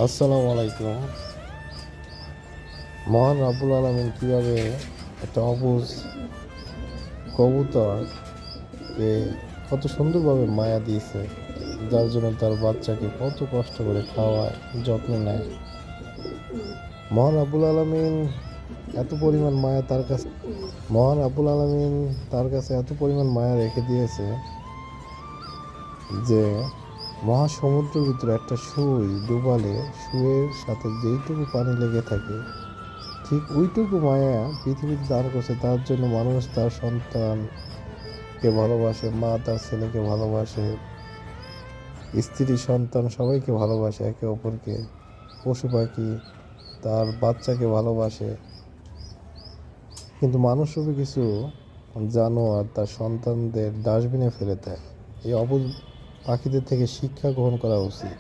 আসসালামু আলাইকুম। মহান রাব্বুল আলামিন কীভাবে একটা অবুঝ কবুতরকে কত সুন্দরভাবে মায়া দিয়েছে, যার জন্য তার বাচ্চাকে কত কষ্ট করে খাওয়ায়, যত্ন নেয়। মহান রাব্বুল আলামিন এত পরিমাণ মায়া তার কাছে মহান রাব্বুল আলামিন তার কাছে এত পরিমাণ মায়া রেখে দিয়েছে যে মহাসমুদ্রের ভিতরে একটা সুই ডুবালে সুয়ের সাথে যেইটুকু পানি লেগে থাকে, ঠিক ওইটুকু মায়া পৃথিবীতে দান করছে। তার জন্য মানুষ তার সন্তানকে ভালোবাসে, মা তার ছেলেকে ভালোবাসে, স্ত্রী সন্তান সবাইকে ভালোবাসে একে অপরকে। পশু পাখি তার বাচ্চাকে ভালোবাসে, কিন্তু মানুষরূপী কিছু জানোয়ার তার সন্তানদের ডাস্টবিনে ফেলে দেয়। এই অবুঝ পাখিদের থেকে শিক্ষা গ্রহণ করা উচিত।